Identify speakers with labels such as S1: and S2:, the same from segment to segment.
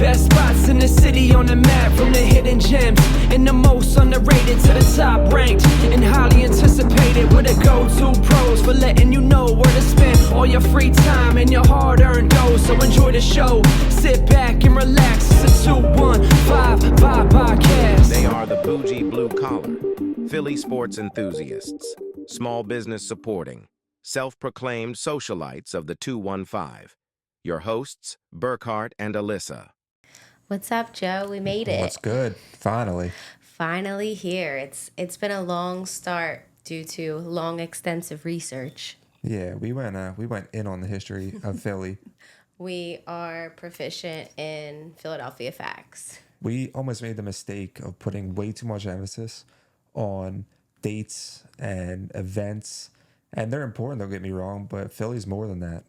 S1: Best spots in the city on the map, from the hidden gems and the most underrated to the top ranked and highly anticipated. With a go-to pros for letting you know where to spend all your free time and your hard-earned dough. So enjoy the show, sit back and relax. It's a 215 Vibe Podcast.
S2: They are the Bougie Blue Collar, Philly sports enthusiasts, small business supporting, self-proclaimed socialites of the 215. Your hosts, Burkhart and Alyssa.
S3: What's up, Joe? We made it.
S4: What's good? Finally.
S3: Finally here. It's been a long start due to long, extensive research.
S4: Yeah, we went in on the history of Philly.
S3: We are proficient in Philadelphia facts.
S4: We almost made the mistake of putting way too much emphasis on dates and events. And they're important, don't get me wrong, but Philly's more than that.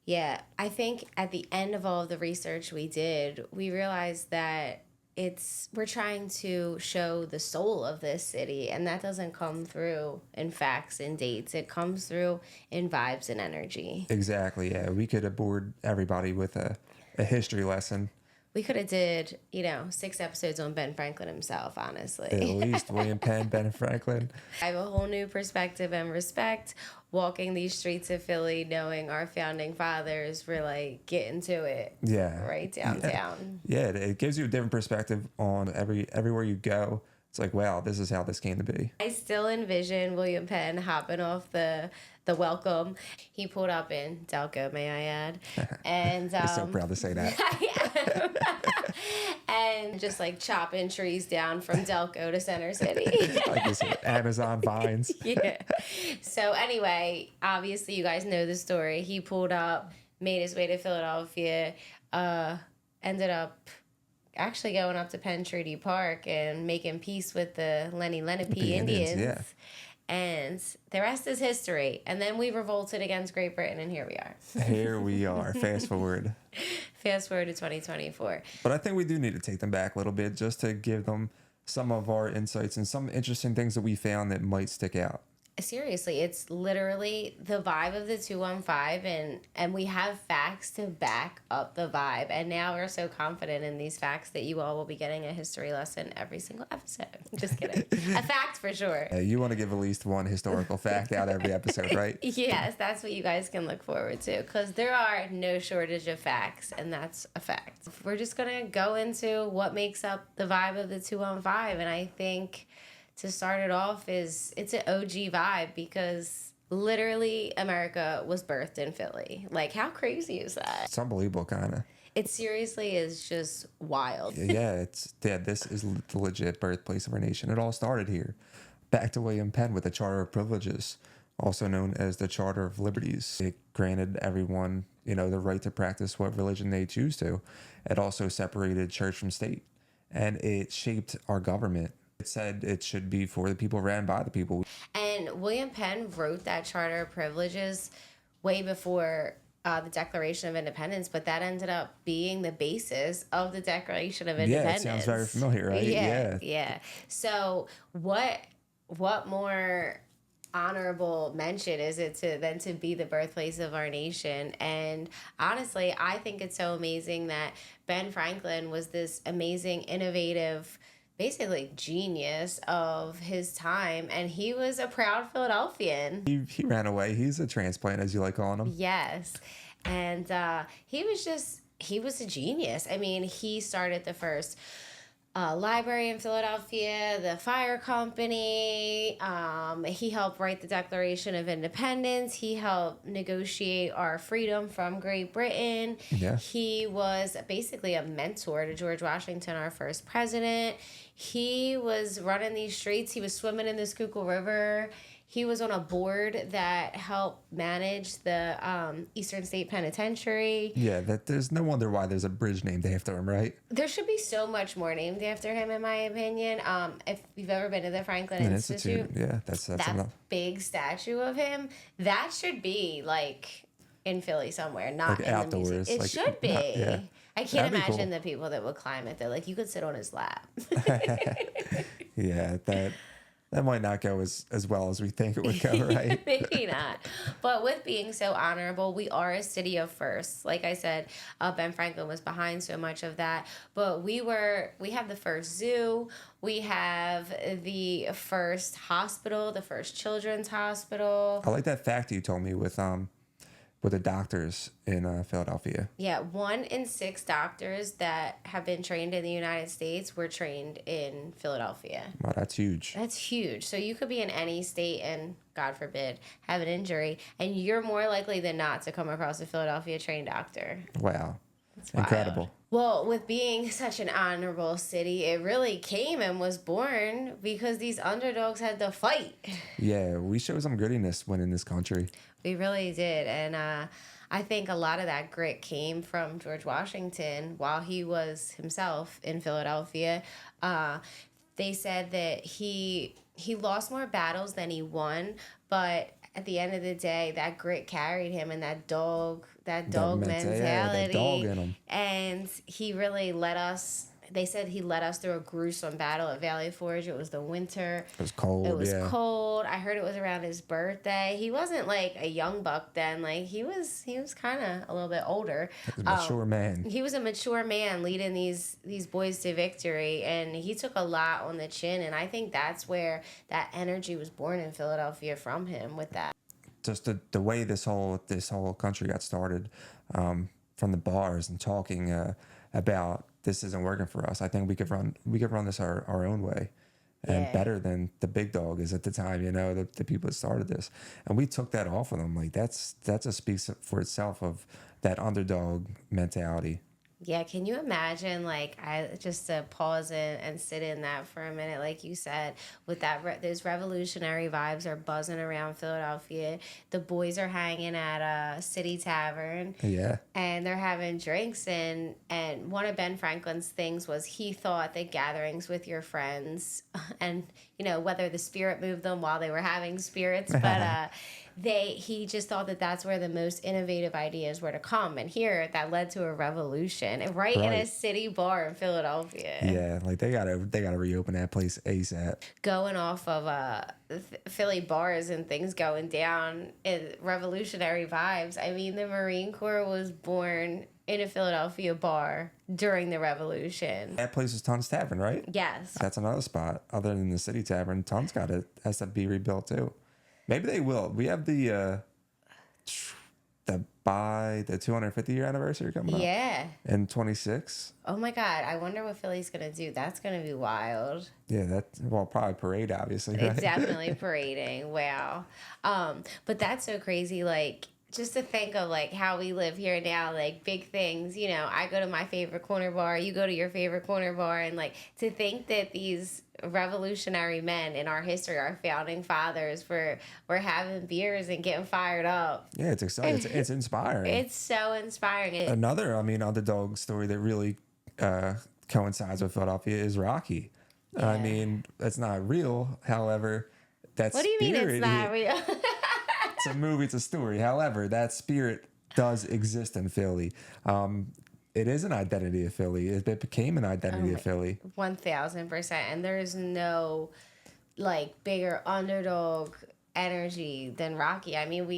S3: Yeah, I think at the end of all of the research we did, we realized that we're trying to show the soul of this city, and that doesn't come through in facts and dates. It comes through in vibes and energy.
S4: Exactly, yeah. We could have bored everybody with a history lesson.
S3: We could have did, 6 episodes on Ben Franklin himself, honestly.
S4: At least William Penn, Ben Franklin.
S3: I have a whole new perspective and respect walking these streets of Philly, knowing our founding fathers were like getting to it.
S4: Yeah.
S3: Right downtown.
S4: Yeah, it gives you a different perspective on everywhere you go. It's like, wow, this is how this came to be.
S3: I still envision William Penn hopping off the welcome. He pulled up in Delco, may I add. And
S4: I'm so proud to say that.
S3: I am. And just like chopping trees down from Delco to Center City.
S4: Like this Amazon vines.
S3: Yeah. So anyway, obviously you guys know the story. He pulled up, made his way to Philadelphia, ended up actually going up to Penn Treaty Park and making peace with the Lenni Lenape Indians.
S4: Yeah.
S3: And the rest is history. And then we revolted against Great Britain, and here we are.
S4: Here we are. Fast forward.
S3: Fast forward to 2024.
S4: But I think we do need to take them back a little bit just to give them some of our insights and some interesting things that we found that might stick out.
S3: Seriously, it's literally the vibe of the 215, and we have facts to back up the vibe. And now we're so confident in these facts that you all will be getting a history lesson every single episode. Just kidding. A fact for sure.
S4: You want to give at least one historical fact out every episode, right?
S3: Yes, that's what you guys can look forward to, because there are no shortage of facts, and that's a fact. We're just going to go into what makes up the vibe of the 215, and I think to start it off it's an OG vibe, because literally America was birthed in Philly. Like, how crazy is that?
S4: It's unbelievable, kind of.
S3: It seriously is just wild.
S4: This is the legit birthplace of our nation. It all started here. Back to William Penn with the Charter of Privileges, also known as the Charter of Liberties. It granted everyone, the right to practice what religion they choose to. It also separated church from state, and it shaped our government. It said it should be for the people, ran by the people.
S3: And William Penn wrote that Charter of Privileges way before the Declaration of Independence, but that ended up being the basis of the Declaration of Independence.
S4: Yeah, it sounds very familiar, right?
S3: Yeah. So what more honorable mention is it to be the birthplace of our nation? And honestly, I think it's so amazing that Ben Franklin was this amazing, innovative, basically genius of his time, and he was a proud Philadelphian.
S4: He ran away. He's a transplant, as you like calling him.
S3: Yes. And he was a genius. I mean, he started the first library in Philadelphia, the fire company. He helped write the Declaration of Independence. He helped negotiate our freedom from Great Britain.
S4: Yeah.
S3: He was basically a mentor to George Washington, our first president. He was running these streets. He was swimming in the Schuylkill River. He was on a board that helped manage the Eastern State Penitentiary.
S4: Yeah, there's no wonder why there's a bridge named after him, right?
S3: There should be so much more named after him, in my opinion. If you've ever been to the Franklin Institute,
S4: yeah, that's
S3: that
S4: enough.
S3: big statue of him, that should be like in Philly somewhere, not
S4: like
S3: in
S4: outdoors.
S3: the museum. It should be.
S4: Yeah.
S3: I can't
S4: That'd be
S3: imagine
S4: cool.
S3: the people that would climb it. They're like, you could sit on his lap.
S4: Yeah, that that might not go as well as we think it would go, right?
S3: Maybe not. But with being so honorable, we are a city of firsts. Like I said, Ben Franklin was behind so much of that. But we have the first zoo. We have the first hospital, the first children's hospital.
S4: I like that fact you told me with the doctors in Philadelphia.
S3: Yeah, 1 in 6 doctors that have been trained in the United States were trained in Philadelphia.
S4: Wow, that's huge.
S3: That's huge. So you could be in any state and, God forbid, have an injury, and you're more likely than not to come across a Philadelphia trained doctor.
S4: Wow.
S3: That's wild.
S4: Incredible.
S3: Well, with being such an honorable city, it really came and was born because these underdogs had to fight.
S4: Yeah, we showed some grittiness winning this country.
S3: We really did. And I think a lot of that grit came from George Washington while he was himself in Philadelphia. They said that he lost more battles than he won, but at the end of the day, that grit carried him, and that dog mentality.
S4: That dog in him.
S3: And he really led us. They said he led us through a gruesome battle at Valley Forge. It was the winter.
S4: It was cold.
S3: It was cold. I heard it was around his birthday. He wasn't like a young buck then. Like he was kind of a little bit older.
S4: He was a mature man.
S3: He was a mature man leading these boys to victory, and he took a lot on the chin. And I think that's where that energy was born in Philadelphia from him. With that,
S4: just the way this whole country got started, from the bars and talking about this isn't working for us. I think we could run this our own way, and better than the big dog is at the time. You know, the people that started this, and we took that off of them. Like that just speaks for itself of that underdog mentality.
S3: Yeah, can you imagine, like, just to pause and sit in that for a minute, like you said, with that, those revolutionary vibes are buzzing around Philadelphia. The boys are hanging at a city tavern.
S4: Yeah.
S3: And they're having drinks, and one of Ben Franklin's things was he thought that gatherings with your friends, and, you know, whether the spirit moved them while they were having spirits, but he just thought that that's where the most innovative ideas were to come. And here, that led to a revolution, and right in a city bar in Philadelphia.
S4: Yeah, like they gotta reopen that place ASAP.
S3: Going off of Philly bars and things going down in revolutionary vibes. I mean, the Marine Corps was born in a Philadelphia bar during the Revolution.
S4: That place is Tun's Tavern, right?
S3: Yes.
S4: That's another spot other than the City Tavern. Tun's has to be rebuilt too. Maybe they will. We have the 250 year anniversary coming up.
S3: Yeah.
S4: In 26.
S3: Oh my God. I wonder what Philly's going to do. That's going to be wild.
S4: Yeah, probably parade, obviously. Right?
S3: It's definitely parading. Wow. But that's so crazy. Like, just to think of like how we live here now, like big things, you know, I go to my favorite corner bar, you go to your favorite corner bar, and like to think that these revolutionary men in our history, our founding fathers, were having beers and getting fired up.
S4: Yeah, it's exciting. It's inspiring.
S3: It's so inspiring.
S4: Another, underdog story that really coincides with Philadelphia is Rocky. Yeah. I mean, it's not real. However, that's
S3: what do you mean it's not real?
S4: It's a movie, it's a story. However, that spirit does exist in Philly. It is an identity of Philly. It became an identity of Philly.
S3: 1,000%. And there is no like bigger underdog energy than Rocky. I mean,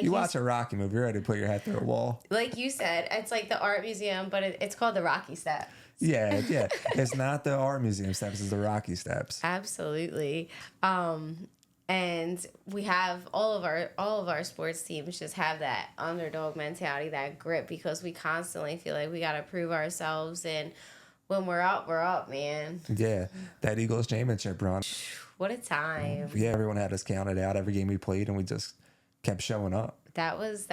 S3: you
S4: watch a Rocky movie, you're ready to put your head through a wall.
S3: Like you said, it's like the art museum, but it's called the Rocky Steps.
S4: Yeah. It's not the art museum steps, it's the Rocky Steps.
S3: Absolutely. And we have all of our sports teams just have that underdog mentality, that grit, because we constantly feel like we got to prove ourselves, and when we're up, man.
S4: Yeah, that Eagles championship run.
S3: What a time.
S4: Yeah, everyone had us counted out every game we played, and we just kept showing up.
S3: That was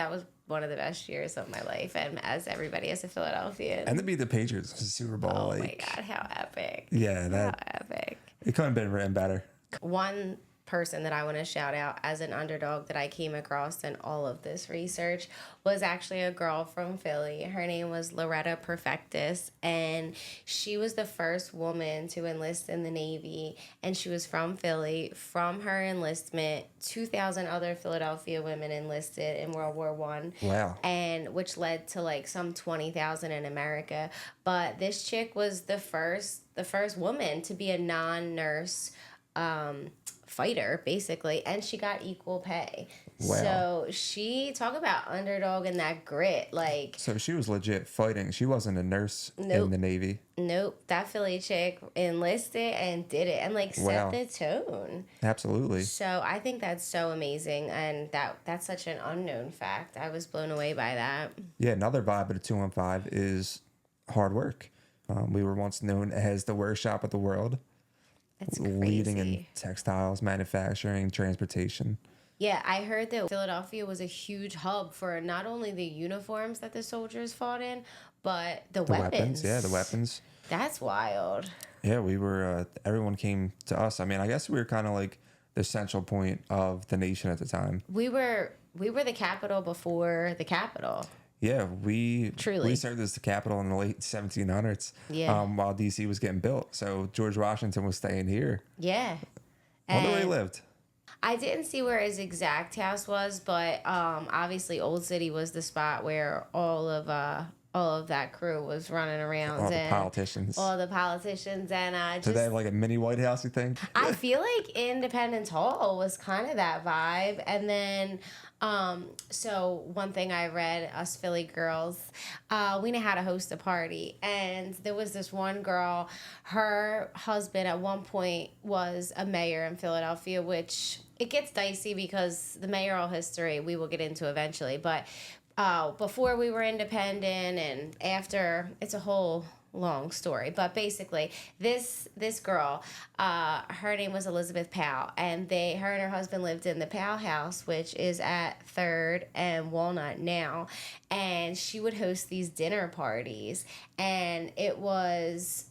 S3: one of the best years of my life, and as a Philadelphian.
S4: And to beat the Patriots in the Super Bowl.
S3: Oh my God, how epic.
S4: Yeah,
S3: how epic.
S4: It couldn't have been written better.
S3: One person that I want to shout out as an underdog that I came across in all of this research was actually a girl from Philly. Her name was Loretta Perfectus, and she was the first woman to enlist in the Navy, and she was from Philly. From her enlistment, 2,000 other Philadelphia women enlisted in World War I.
S4: Wow.
S3: And which led to like some 20,000 in America. But this chick was the first woman to be a non-nurse fighter basically, and she got equal pay.
S4: Wow.
S3: So she talk about underdog and that grit. Like,
S4: So she was legit fighting. She wasn't a nurse
S3: Nope.
S4: in the Navy.
S3: nope, that Philly chick enlisted and did it and like
S4: Wow.
S3: set the tone.
S4: Absolutely.
S3: So I think that's so amazing, and that's such an unknown fact. I was blown away by that.
S4: Yeah, another vibe of the 215 is hard work. We were once known as the workshop of the world,
S3: It's
S4: leading in
S3: crazy.
S4: textiles, manufacturing, transportation.
S3: Yeah, I heard that Philadelphia was a huge hub for not only the uniforms that the soldiers fought in, but the weapons.
S4: Yeah, the weapons.
S3: That's wild.
S4: Yeah, we were, everyone came to us. I mean, I guess we were kind of like the central point of the nation at the time.
S3: We were the capital before the capital.
S4: Yeah, we
S3: Truly.
S4: served as the capital in the late 1700s.
S3: Yeah.
S4: While DC was getting built. So George Washington was staying here.
S3: Yeah.
S4: I wonder where he
S3: And
S4: lived.
S3: I didn't see where his exact house was, but obviously Old City was the spot where all of that crew was running around.
S4: All the
S3: and
S4: politicians.
S3: All the politicians and
S4: Did
S3: just
S4: they have like a mini White House, you think?
S3: I feel like Independence Hall was kind of that vibe. And then, so one thing I read, us Philly girls, we know how to host a party. And there was this one girl, her husband at one point was a mayor in Philadelphia, which it gets dicey because the mayoral history we will get into eventually. But before we were independent and after, it's a whole long story, but basically this girl, her name was Elizabeth Powell, and her and her husband lived in the Powell house, which is at 3rd and Walnut now, and she would host these dinner parties, and it was,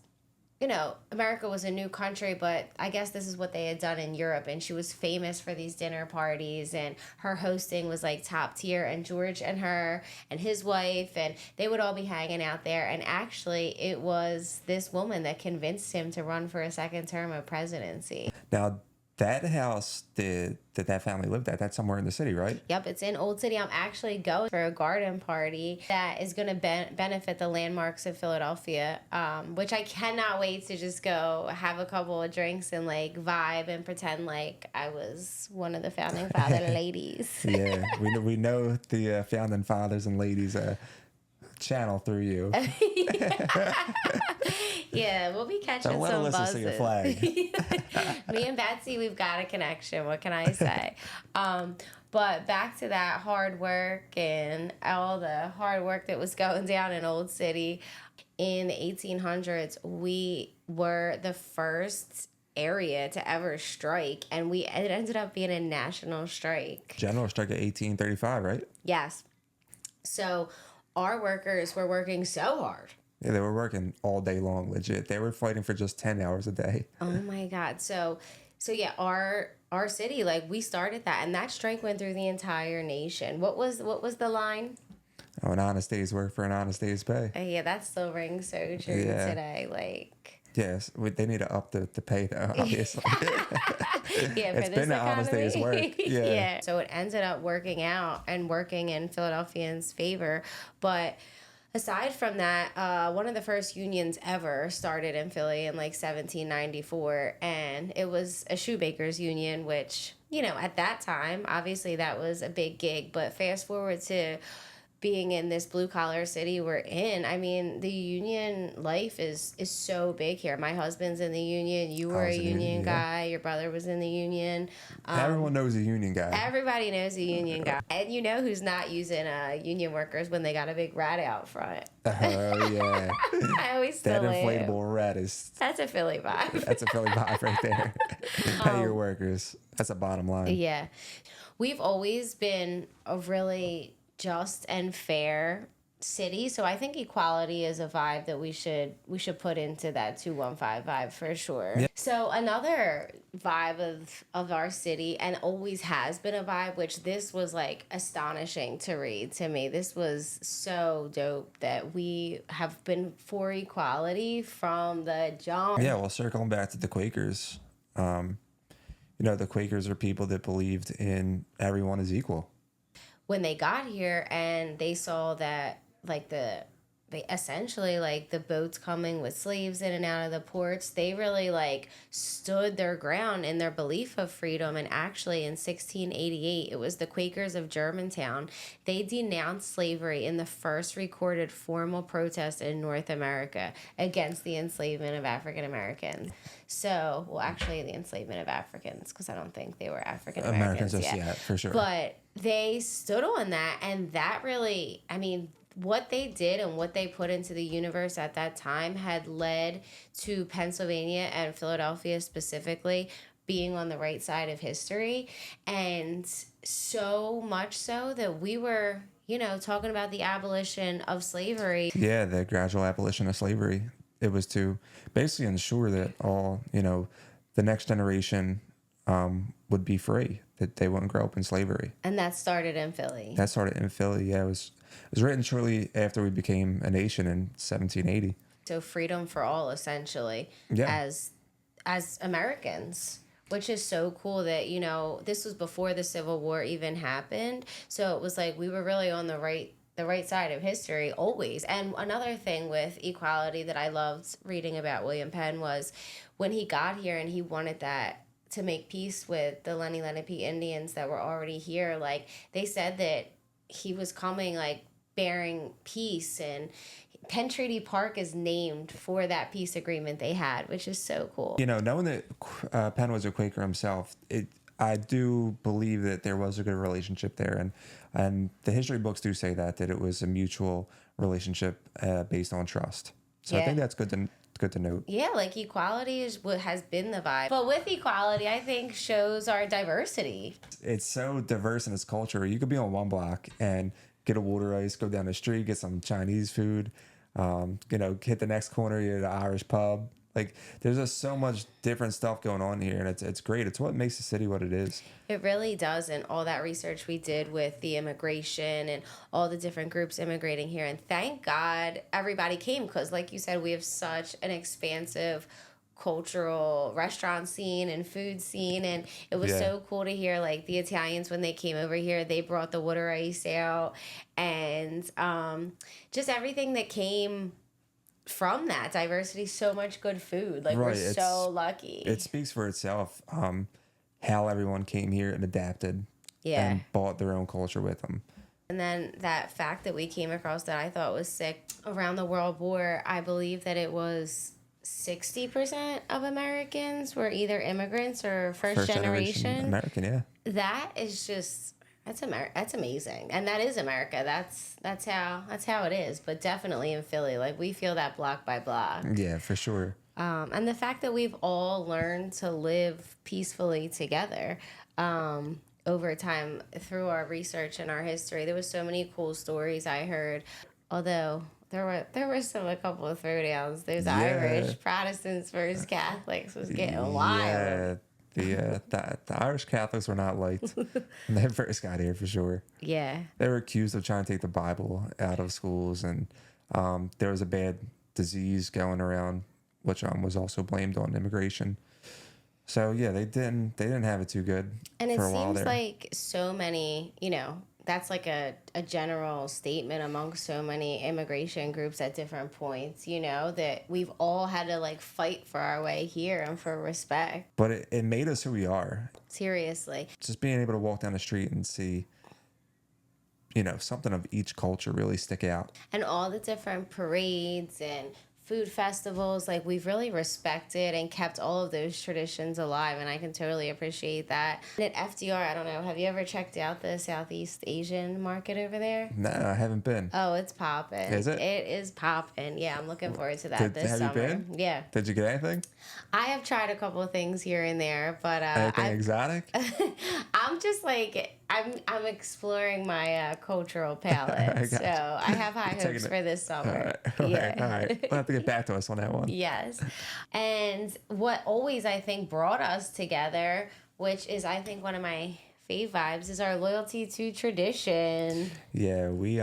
S3: America was a new country, but I guess this is what they had done in Europe, and she was famous for these dinner parties, and her hosting was like top tier, and George and her and his wife, and they would all be hanging out there, and actually it was this woman that convinced him to run for a second term of presidency.
S4: Now, that house that family lived at, that's somewhere in the city, right?
S3: Yep, it's in Old City. I'm actually going for a garden party that is going to benefit the landmarks of Philadelphia, which I cannot wait to just go have a couple of drinks and like vibe and pretend like I was one of the founding father ladies.
S4: Yeah, we know the founding fathers and ladies channel through you.
S3: Yeah, we'll be catching
S4: Don't let
S3: some
S4: Alyssa
S3: buzzes.
S4: see your flag.
S3: Me and Betsy, we've got a connection. What can I say? But back to that hard work and all the hard work that was going down in Old City. In the 1800s, we were the first area to ever strike, and it ended up being a national strike.
S4: General strike of 1835, right?
S3: Yes. So our workers were working so hard.
S4: Yeah, they were working all day long, legit. They were fighting for just 10 hours a day.
S3: Oh my God. So yeah, our city, like we started that, and that strike went through the entire nation. What was the line?
S4: Oh, an honest day's work for an honest day's pay.
S3: Yeah, that still rings so true today. Like,
S4: Yes, they need to up the pay though, obviously.
S3: yeah, for
S4: It's
S3: this
S4: been an honest day's
S3: economy.
S4: work. Yeah.
S3: So it ended up working out and working in Philadelphians' favor. But aside from that, one of the first unions ever started in Philly in like 1794, and it was a shoemakers union, which, at that time, obviously that was a big gig. But fast forward to being in this blue collar city we're in, I mean, the union life is so big here. My husband's in the union. You were a union guy. Your brother was in the union.
S4: Everyone knows a union guy.
S3: Everybody knows a union guy. And you know who's not using union workers when they got a big rat out front.
S4: Oh, yeah.
S3: I always
S4: That
S3: still
S4: inflatable rat is...
S3: That's a Philly vibe.
S4: That's a Philly vibe right there. Pay your workers. That's a bottom line.
S3: Yeah. We've always been a really just and fair city, so I think equality is a vibe that we should put into that 215 vibe for sure.
S4: Yeah.
S3: So another vibe of our city, and always has been a vibe, which this was like astonishing to read to me. This was so dope that we have been for equality from the jump.
S4: Yeah, well, circling back to the Quakers, the Quakers are people that believed in everyone is equal.
S3: When they got here and they saw that like the essentially like the boats coming with slaves in and out of the ports, they really like stood their ground in their belief of freedom. And actually in 1688 it was the Quakers of Germantown, they denounced slavery in the first recorded formal protest in North America against the enslavement of African Americans. So, well, actually the enslavement of Africans, because I don't think they were African Americans yet.
S4: Yeah, for sure.
S3: But they stood on that, and that really, I mean, what they did and what they put into the universe at that time had led to Pennsylvania and Philadelphia specifically being on the right side of history. And so much so that we were, you know, talking about the abolition of slavery.
S4: Yeah, the gradual abolition of slavery. It was to basically ensure that all, you know, the next generation would be free, that they wouldn't grow up in slavery.
S3: And that started in Philly.
S4: Yeah. It was written shortly after we became a nation in 1780.
S3: So freedom for all, essentially,
S4: Yeah.
S3: as Americans, which is so cool that, you know, this was before the Civil War even happened. So it was like we were really on the right side of history always. And another thing with equality that I loved reading about William Penn was when he got here and he wanted that to make peace with the Lenni Lenape Indians that were already here. Like, they said that he was coming, like, bearing peace, and Penn Treaty Park is named for that peace agreement they had, which is so cool.
S4: You know, knowing that Penn was a Quaker himself, I do believe that there was a good relationship there, and the history books do say that it was a mutual relationship based on trust. So I think that's good to note.
S3: Yeah, like equality is what has been the vibe. But with equality, I think shows our diversity.
S4: It's so diverse in its culture. You could be on one block and get a water ice, go down the street, get some Chinese food, you know, hit the next corner, you're at an Irish pub. Like, there's just so much different stuff going on here, and it's great. It's what makes the city what it is.
S3: It really does, and all that research we did with the immigration and all the different groups immigrating here, and thank God everybody came, because like you said, we have such an expansive cultural restaurant scene and food scene, and it was so cool to hear like the Italians when they came over here, they brought the water ice out, and just everything that came from that diversity, so much good food. Like, we're so lucky.
S4: It speaks for itself, how everyone came here and adapted and brought their own culture with them.
S3: And then that fact that we came across that I thought was sick, around the World War, I believe that it was 60% of Americans were either immigrants or first generation
S4: American. Yeah,
S3: that is just, that's amazing, and that is America. That's how it is. But definitely in Philly, like, we feel that block by block.
S4: Yeah, for sure.
S3: And the fact that we've all learned to live peacefully together over time through our research and our history. There was so many cool stories I heard, although there were a couple of throwdowns. There's Irish Protestants versus Catholics was getting wild.
S4: Yeah, the Irish Catholics were not liked when they first got here, for sure.
S3: Yeah.
S4: They were accused of trying to take the Bible out of schools, and there was a bad disease going around, which was also blamed on immigration. So yeah, they didn't have it too good.
S3: And
S4: for a while there.
S3: It seems like so many, you know, that's like a general statement amongst so many immigration groups at different points, you know, that we've all had to like fight for our way here and for respect.
S4: But it made us who we are.
S3: Seriously.
S4: Just being able to walk down the street and see, you know, something of each culture really stick out. And
S3: all the different parades and food festivals, like, we've really respected and kept all of those traditions alive, and I can totally appreciate that. And at FDR, I don't know, have you ever checked out the Southeast Asian market over there?
S4: No, I haven't been.
S3: Oh, it's popping.
S4: Is it?
S3: It is popping. Yeah, I'm looking forward to that this summer.
S4: Have you been?
S3: Yeah.
S4: Did you get anything?
S3: I have tried a couple of things here and there, but
S4: anything exotic?
S3: I'm just like, I'm exploring my cultural palette, so I have high hopes for this summer.
S4: All right. We'll have to get back to us on that one.
S3: Yes. And what always, I think, brought us together, which is, I think, one of my fave vibes is our loyalty to tradition.
S4: Yeah, we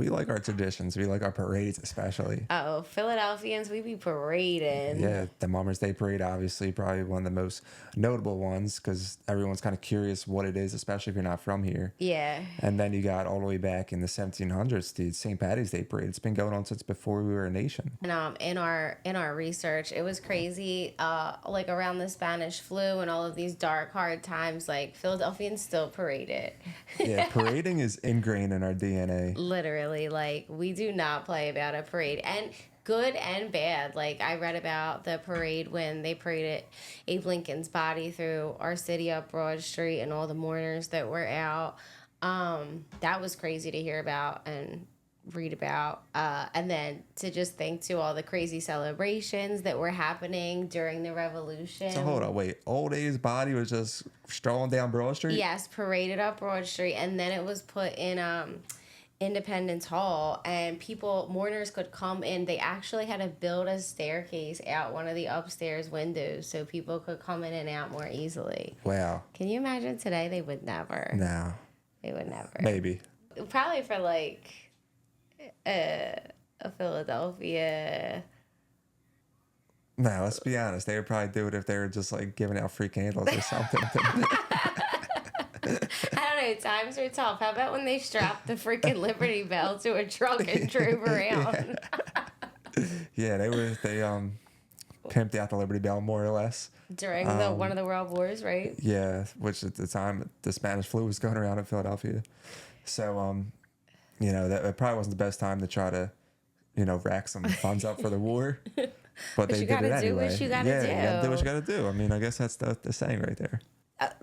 S4: like our traditions. We like our parades, especially.
S3: Oh, Philadelphians, we be parading.
S4: Yeah, the Mummers Day Parade, obviously, probably one of the most notable ones because everyone's kind of curious what it is, especially if you're not from here.
S3: Yeah.
S4: And then you got all the way back in the 1700s, the St. Patty's Day Parade. It's been going on since before we were a nation.
S3: And in our research, it was crazy. Like around the Spanish flu and all of these dark, hard times, like Philadelphians still paraded.
S4: Yeah, parading is ingrained in our DNA.
S3: Literally, like we do not play about a parade, and good and bad. Like I read about the parade when they paraded Abe Lincoln's body through our city up Broad Street and all the mourners that were out. That was crazy to hear about and read about, and then to just think to all the crazy celebrations that were happening during the revolution.
S4: So hold on, wait. Old Abe's body was just strolling down Broad Street?
S3: Yes, paraded up Broad Street, and then it was put in Independence Hall, and mourners could come in. They actually had to build a staircase out one of the upstairs windows so people could come in and out more easily.
S4: Wow.
S3: Can you imagine today? They would never.
S4: No.
S3: They would never.
S4: Maybe.
S3: Probably for like a Philadelphia.
S4: No, let's be honest. They would probably do it if they were just like giving out free candles or something.
S3: I don't know. Times are tough. How about when they strapped the freaking Liberty Bell to a truck and drove around?
S4: Yeah, they pimped out the Liberty Bell more or less
S3: During one of the world wars, right?
S4: Yeah, which at the time the Spanish flu was going around in Philadelphia. So that probably wasn't the best time to try to rack some funds up for the war. But they did it anyway.
S3: What you gotta do.
S4: You gotta do what you gotta do. I mean, I guess that's the saying right there.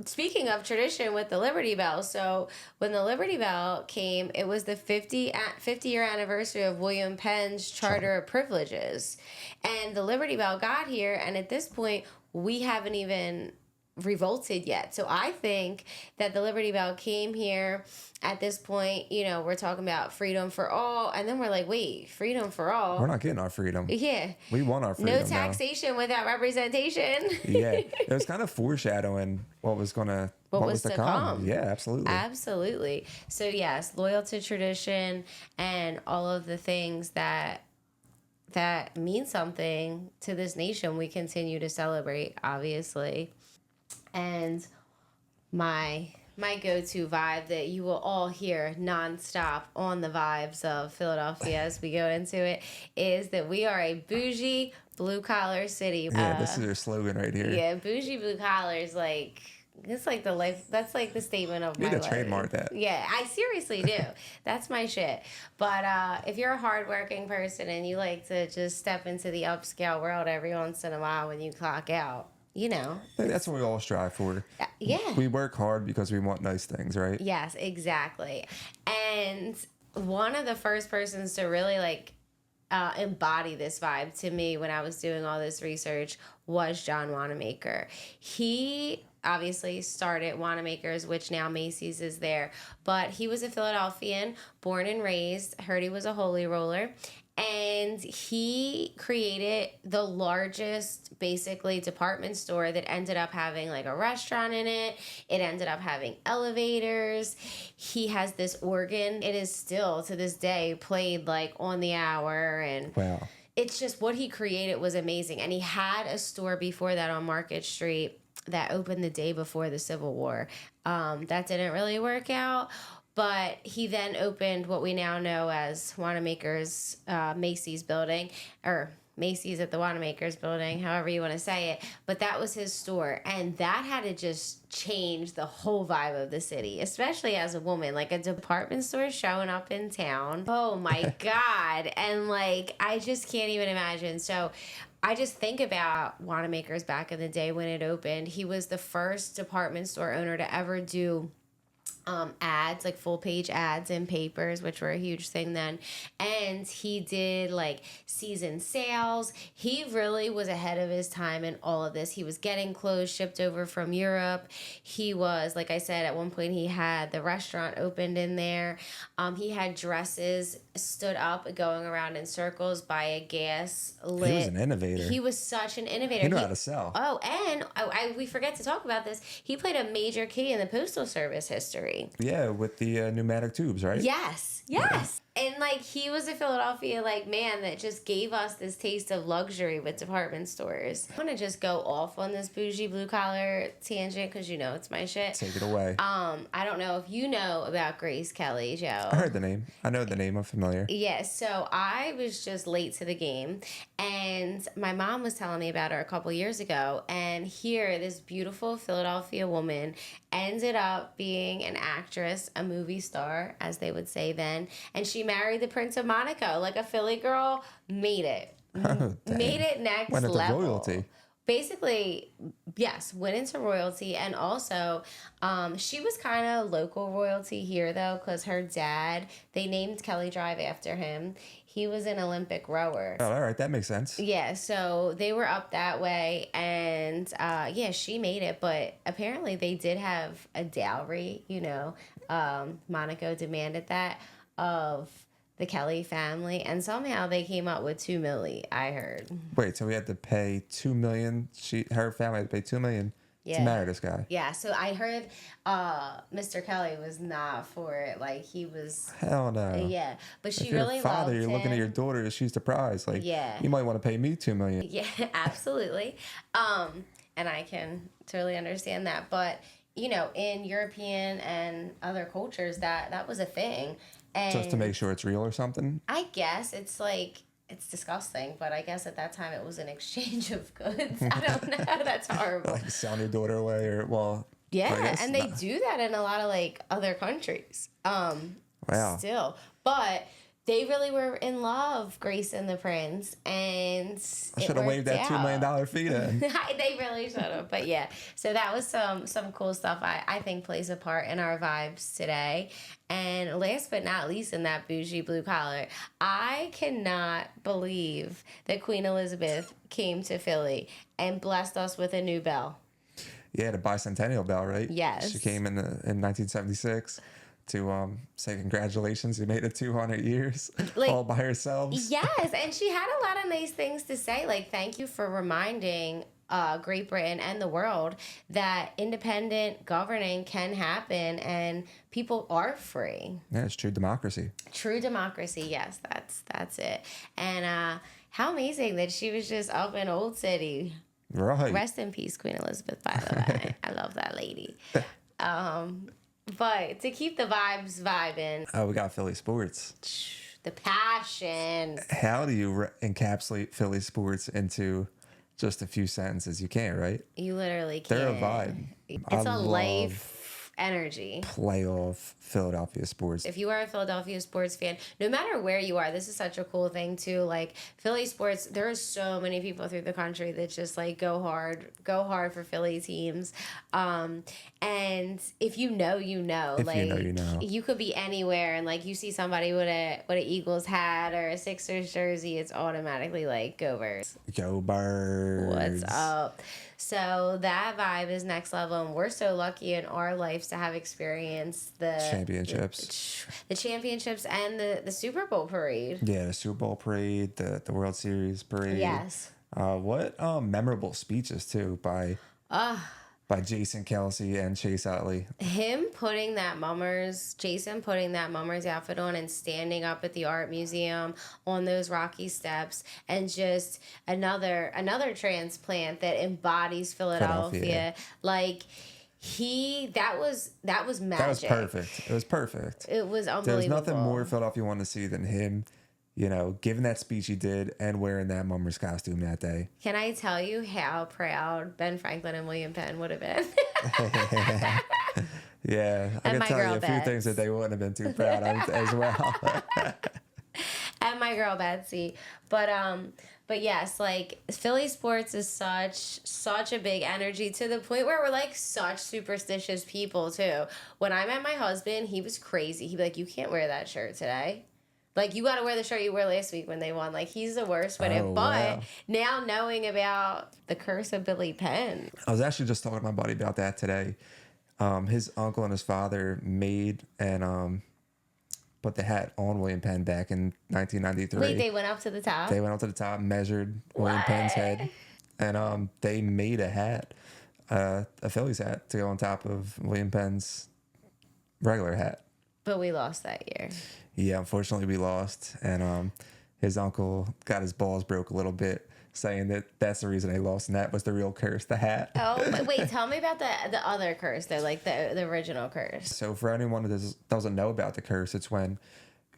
S3: Speaking of tradition with the Liberty Bell, so when the Liberty Bell came, it was the 50-year anniversary of William Penn's Charter of Privileges. And the Liberty Bell got here, and at this point, we haven't even revolted yet. So I think that the Liberty Bell came here at this point, we're talking about freedom for all, and then we're like, wait, freedom for all?
S4: We're not getting our freedom.
S3: Yeah.
S4: We want our freedom.
S3: No taxation without representation.
S4: Yeah. It was kind of foreshadowing what was to come. Yeah, absolutely.
S3: Absolutely. So yes, loyal to tradition and all of the things that mean something to this nation, we continue to celebrate, obviously. And my go-to vibe that you will all hear nonstop on the vibes of Philadelphia as we go into it is that we are a bougie blue-collar city.
S4: Yeah, this is your slogan right here.
S3: Yeah, bougie blue-collar is like... It's like the life. That's like the statement of my life.
S4: You need to trademark that.
S3: Yeah, I seriously do. That's my shit. But if you're a hardworking person and you like to just step into the upscale world every once in a while when you clock out,
S4: that's what we all strive for.
S3: Yeah.
S4: We work hard because we want nice things, right?
S3: Yes, exactly. And one of the first persons to really embody this vibe to me when I was doing all this research was John Wanamaker. He obviously started Wanamaker's, which now Macy's is there, but he was a Philadelphian, born and raised. Heard he was a holy roller. And he created the largest, basically, department store that ended up having like a restaurant in it. It ended up having elevators. He has this organ. It is still, to this day, played like on the hour. And
S4: wow.
S3: It's just what he created was amazing. And he had a store before that on Market Street that opened the day before the Civil War. That didn't really work out. But he then opened what we now know as Wanamaker's Macy's building, or Macy's at the Wanamaker's building, however you want to say it. But that was his store. And that had to just change the whole vibe of the city, especially as a woman. Like a department store showing up in town. Oh, my God. And I just can't even imagine. So I just think about Wanamaker's back in the day when it opened. He was the first department store owner to ever do ads, like full page ads in papers, which were a huge thing then. And he did like season sales. He really was ahead of his time in all of this. He was getting clothes shipped over from Europe. He was, like I said, at one point he had the restaurant opened in there. He had dresses stood up going around in circles by a gas lit.
S4: He was an innovator.
S3: He was such an innovator.
S4: He knew how to sell.
S3: Oh, and we forget to talk about this. He played a major key in the Postal Service history.
S4: Yeah, with the pneumatic tubes, right?
S3: Yes. And like he was a Philadelphia like man that just gave us this taste of luxury with department stores. I want to just go off on this bougie blue collar tangent because you know it's my shit.
S4: Take it away.
S3: I don't know if you know about Grace Kelly, Joe.
S4: I heard the name. I know the name. I'm familiar.
S3: Yeah, so I was just late to the game, and my mom was telling me about her a couple years ago, and here, this beautiful Philadelphia woman ended up being an actress, a movie star, as they would say then, and she married the Prince of Monaco. Like a Philly girl, made it. Made it next
S4: Went into
S3: level.
S4: royalty.
S3: Basically, yes, went into royalty, and also she was kind of local royalty here though, because her dad, they named Kelly Drive after him. He was an Olympic rower.
S4: Oh, all right, that makes sense.
S3: Yeah, so they were up that way, and yeah, she made it, but apparently they did have a dowry, you know. Monaco demanded that of the Kelly family, and somehow they came up with $2 million, I heard.
S4: Wait, so we had to pay $2 million. Her family had to pay $2 million to marry this guy.
S3: Yeah, so I heard Mr. Kelly was not for it. Like he was.
S4: Hell no.
S3: Yeah, but she
S4: if you're
S3: really
S4: a father,
S3: loved
S4: you're looking at your daughter. She's the prize. Like,
S3: yeah,
S4: you might want to pay me $2 million.
S3: Yeah, absolutely. And I can totally understand that, but you know, in European and other cultures, that was a thing. And
S4: just to make sure it's real or something?
S3: I guess it's like, it's disgusting, but I guess at that time it was an exchange of goods. I don't know. That's horrible.
S4: Like selling your daughter away or, well...
S3: Yeah, and they do that in a lot of like other countries.
S4: Wow.
S3: Still. But they really were in love, Grace and the Prince, and
S4: I should have waived that $2 million fee then.
S3: They really should have. But yeah, so that was some cool stuff I think plays a part in our vibes today. And last but not least in that bougie blue collar, I cannot believe that Queen Elizabeth came to Philly and blessed us with a new bell.
S4: Yeah, the bicentennial bell, right?
S3: Yes.
S4: She came in 1976 to say congratulations, you made it 200 years
S3: like,
S4: all by herself.
S3: Yes, and she had a lot of nice things to say. Like, thank you for reminding Great Britain and the world that independent governing can happen and people are free.
S4: Yeah, it's true democracy.
S3: True democracy, yes, that's it. And how amazing that she was just up in Old City.
S4: Right.
S3: Rest in peace, Queen Elizabeth, by the way. I love that lady. But to keep the vibes vibing.
S4: Oh, we got Philly sports.
S3: The passion.
S4: How do you encapsulate Philly sports into just a few sentences? You can't, right?
S3: You literally can't.
S4: They're a vibe.
S3: It's a life energy.
S4: Playoff Philadelphia sports.
S3: If you are a Philadelphia sports fan, no matter where you are, this is such a cool thing too. Like Philly sports, there are so many people through the country that just like go hard for Philly teams. And if you know, you know.
S4: If
S3: like
S4: you know, you know.
S3: You could be anywhere and like you see somebody with a Eagles hat or a Sixers jersey, it's automatically like go Birds.
S4: Go Birds.
S3: What's up? So that vibe is next level, and we're so lucky in our lives to have experienced the
S4: championships,
S3: the championships, and the Super Bowl parade.
S4: Yeah, the Super Bowl parade, the World Series parade.
S3: Yes.
S4: What memorable speeches too by Jason Kelsey and Chase Utley.
S3: Jason putting that Mummers outfit on and standing up at the art museum on those rocky steps, and just another transplant that embodies Philadelphia. Like that was magic.
S4: That was perfect. It was perfect.
S3: It was unbelievable.
S4: There was nothing more Philadelphia wanted to see than him, you know, giving that speech he did and wearing that Mummers costume that day.
S3: Can I tell you how proud Ben Franklin and William Penn would have been?
S4: Yeah, I can tell you a few things that they wouldn't have been too proud of as well.
S3: and my girl Betsy. But yes, like Philly sports is such a big energy to the point where we're like such superstitious people too. When I met my husband, he was crazy. He'd be like, "You can't wear that shirt today. Like, you got to wear the shirt you wore last week when they won." Like, he's the worst with it.
S4: Oh,
S3: But
S4: wow.
S3: now knowing about the curse of Billy Penn.
S4: I was actually just talking to my buddy about that today. His uncle and his father made and put the hat on William Penn back in 1993.
S3: Wait, they went up to the top?
S4: They went up to the top, measured William Penn's head, and they made a hat, a Phillies hat, to go on top of William Penn's regular hat.
S3: But we lost that year.
S4: Yeah, unfortunately we lost, and his uncle got his balls broke a little bit, saying that that's the reason they lost, and that was the real curse, the hat.
S3: Oh, but wait, tell me about the other curse, though, like the original curse.
S4: So for anyone that doesn't know about the curse, it's when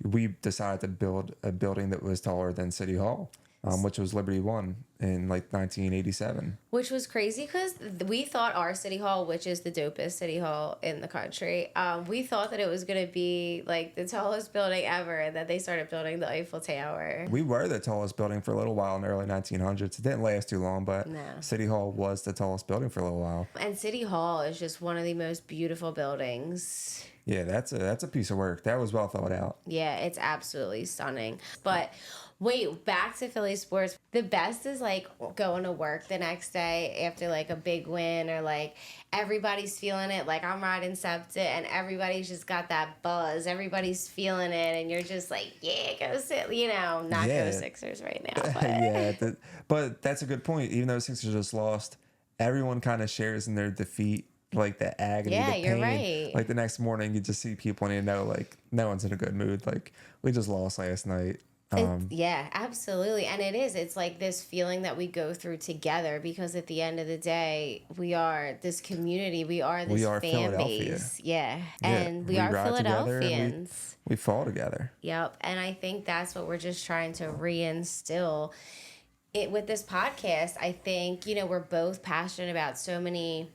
S4: we decided to build a building that was taller than City Hall, which was Liberty One in like 1987.
S3: Which was crazy because we thought our city hall, which is the dopest city hall in the country, we thought that it was going to be like the tallest building ever, and then they started building the Eiffel Tower.
S4: We were the tallest building for a little while in the early 1900s. It didn't last too long, but
S3: No.
S4: City Hall was the tallest building for a little while.
S3: And City Hall is just one of the most beautiful buildings.
S4: Yeah, that's a piece of work. That was well thought out.
S3: Yeah, it's absolutely stunning. But wait, back to Philly sports. The best is like going to work the next day after like a big win, or like everybody's feeling it. Like I'm riding Septa and everybody's just got that buzz. Everybody's feeling it, and you're just like, yeah, go sit. You know, not
S4: Yeah.
S3: go Sixers right now. But.
S4: Yeah, but that's a good point. Even though Sixers just lost, everyone kind of shares in their defeat, like the agony,
S3: Yeah,
S4: the pain.
S3: you're right.
S4: Like the next morning, you just see people and you know, like no one's in a good mood. Like we just lost last night.
S3: Yeah, absolutely. And it is. It's like this feeling that we go through together, because at the end of the day, we are this community. We are this
S4: are
S3: fan
S4: Philadelphia.
S3: base. Yeah.
S4: Yeah,
S3: And we are
S4: ride together and
S3: Philadelphians.
S4: we fall together.
S3: Yep. And I think that's what we're just trying to reinstill it with this podcast. I think, we're both passionate about so many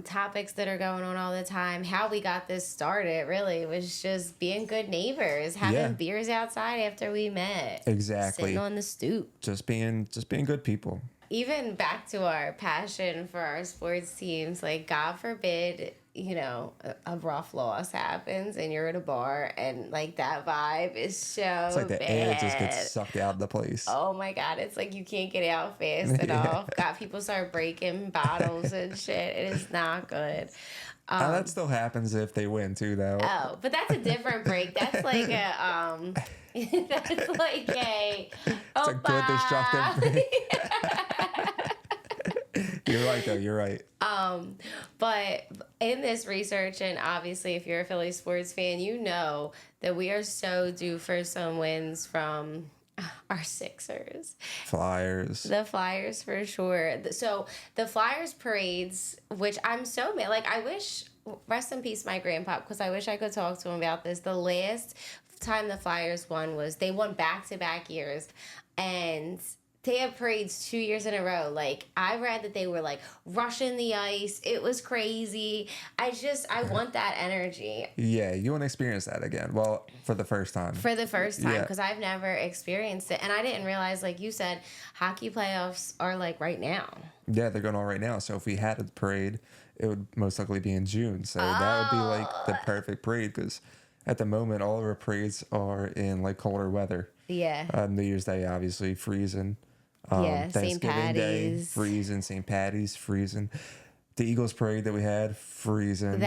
S3: topics that are going on all the time. How we got this started really was just being good neighbors, having
S4: Yeah.
S3: beers outside after we met.
S4: Exactly.
S3: Sitting on the stoop.
S4: Just being good people.
S3: Even back to our passion for our sports teams, like God forbid, a rough loss happens and you're at a bar and like that vibe is so
S4: It's like the air just
S3: bad.
S4: gets sucked out of the place.
S3: Oh my God, it's like you can't get out fast enough. God, people start breaking bottles and shit. It is not good.
S4: That still happens if they win too, though.
S3: Oh, but that's a different break. That's like a that's like a
S4: It's a good destructive break. You're right, though. You're right.
S3: But in this research, and obviously if you're a Philly sports fan, you know that we are so due for some wins from our Sixers.
S4: Flyers.
S3: The Flyers for sure. So the Flyers parades, which I'm so mad. Like I wish, rest in peace, my grandpa, because I wish I could talk to him about this. The last time the Flyers won was they won back-to-back years, and they have parades 2 years in a row. Like, I read that they were, like, rushing the ice. It was crazy. I want that energy.
S4: Yeah, you want to experience that again. Well, for the first time.
S3: For the first time,
S4: Yeah.
S3: because I've never experienced it. And I didn't realize, like you said, hockey playoffs are, like, right now.
S4: Yeah, they're going on right now. So if we had a parade, it would most likely be in June. So that would be, like, the perfect parade, because at the moment, all of our parades are in, like, colder weather.
S3: Yeah.
S4: New Year's Day, obviously, freezing.
S3: Yeah, St.
S4: Thanksgiving Day,
S3: Patty's.
S4: freezing. St. Patty's, freezing. The Eagles parade that we had, freezing.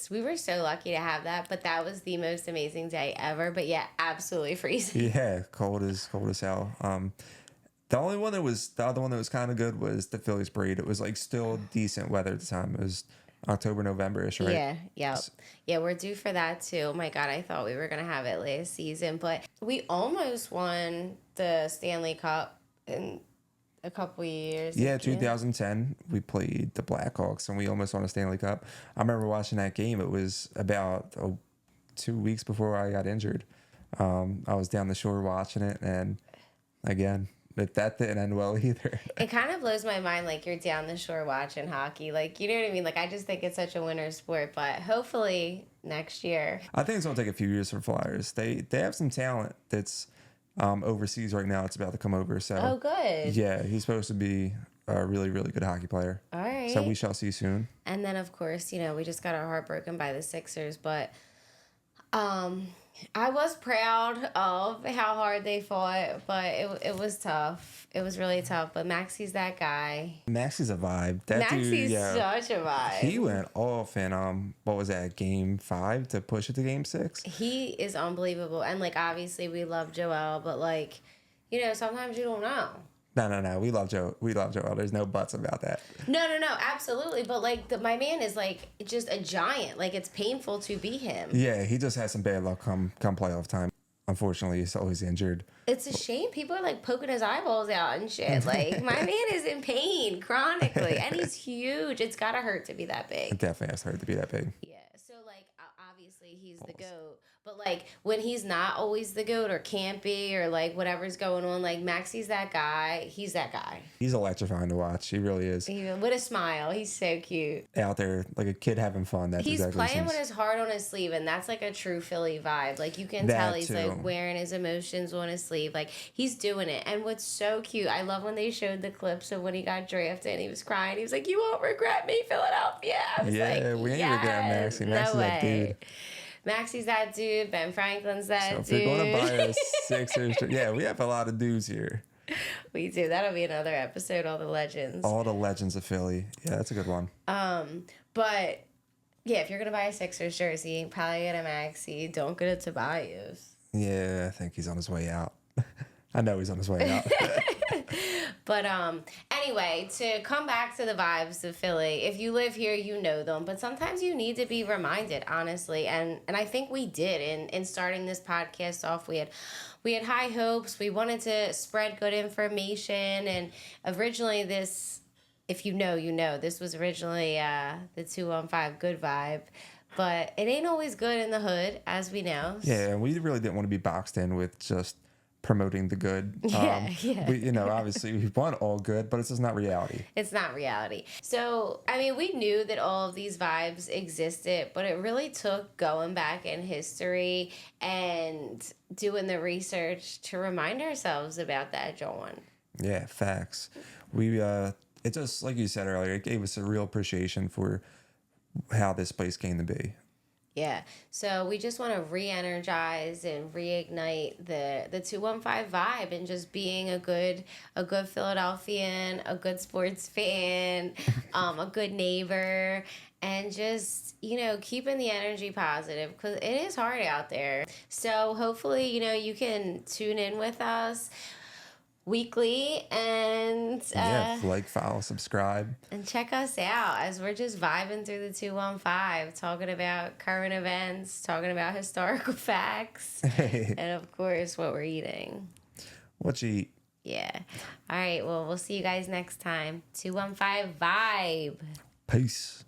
S3: We were so lucky to have that, but that was the most amazing day ever. But yeah, absolutely freezing.
S4: Yeah, cold as hell. The other one that was kind of good was the Phillies parade. It was like still decent weather at the time. It was October, November-ish, right?
S3: Yeah, yep. Yeah, we're due for that too. Oh my God, I thought we were going to have it last season, but we almost won the Stanley Cup in a couple years.
S4: Yeah, 2010, we played the Blackhawks, and we almost won a Stanley Cup. I remember watching that game. It was about 2 weeks before I got injured. I was down the shore watching it, and again, that didn't end well either.
S3: It kind of blows my mind, like, you're down the shore watching hockey. Like, you know what I mean? Like, I just think it's such a winter sport, but hopefully next year.
S4: I think it's going to take a few years for Flyers. They have some talent that's overseas right now. It's about to come over. So
S3: Oh, good.
S4: yeah, he's supposed to be a really, really good hockey player.
S3: All right.
S4: So we shall see soon.
S3: And then, of course, we just got our heart broken by the Sixers, but I was proud of how hard they fought, but it was tough. It was really tough. But Maxi's that guy.
S4: Maxi's a vibe. That dude,
S3: Maxi's
S4: yeah,
S3: such a vibe.
S4: he went off in what was that, game 5 to push it to game 6?
S3: He is unbelievable. And obviously we love Joel, but sometimes you don't know.
S4: No. We love Joe. We love Joel. There's no buts about that.
S3: No, absolutely. But my man is just a giant. It's painful to be him.
S4: Yeah, he just has some bad luck come playoff time. Unfortunately, he's always injured.
S3: It's a shame. People are poking his eyeballs out and shit. My man is in pain chronically, and he's huge. It's gotta hurt to be that big.
S4: It definitely has hurt to be that big.
S3: Yeah. So obviously he's the GOAT. But when he's not always the GOAT or can't be or whatever's going on, Maxi's that guy. He's that guy.
S4: He's electrifying to watch. He really is.
S3: Even with a smile, he's so cute.
S4: Out there like a kid having fun. That's
S3: He's
S4: exactly
S3: playing with his heart on his sleeve, and that's a true Philly vibe. You can
S4: That
S3: tell he's
S4: too.
S3: wearing his emotions on his sleeve. He's doing it. And what's so cute, I love when they showed the clips of when he got drafted and he was crying. He was like, "You won't regret me, Philadelphia." I was
S4: Yeah, we ain't regretting Maxi. Maxi's that dude.
S3: Maxi's that dude. Ben Franklin's that
S4: So if
S3: dude.
S4: you're going to buy a Sixers, yeah, we have a lot of dudes here.
S3: We do. That'll be another episode, all the legends.
S4: All the legends of Philly. Yeah, that's a good one.
S3: But yeah, if you're gonna buy a Sixers jersey, probably get a Maxi. Don't get a Tobias.
S4: Yeah, I think he's on his way out. I know he's on his way out.
S3: But anyway, to come back to the vibes of Philly, if you live here, you know them. But sometimes you need to be reminded, honestly. And I think we did in starting this podcast off. We had high hopes. We wanted to spread good information. And originally this, if you know, this was originally the 215 Good Vibe. But it ain't always good in the hood, as we know.
S4: Yeah, and we really didn't want to be boxed in with just promoting the good.
S3: Yeah.
S4: We, obviously we want all good, but it's just not reality.
S3: It's not reality. So, we knew that all of these vibes existed, but it really took going back in history and doing the research to remind ourselves about that, John.
S4: Yeah, facts. We it just, like you said earlier, it gave us a real appreciation for how this place came to be.
S3: Yeah. So we just want to re-energize and reignite the 215 vibe and just being a good Philadelphian, a good sports fan, a good neighbor, and just, keeping the energy positive because it is hard out there. So hopefully, you can tune in with us weekly and
S4: follow, subscribe,
S3: and check us out as we're just vibing through the 215, talking about current events, talking about historical facts, and of course what we're eating.
S4: What you eat.
S3: Yeah. All right, well, we'll see you guys next time. 215 vibe.
S4: Peace.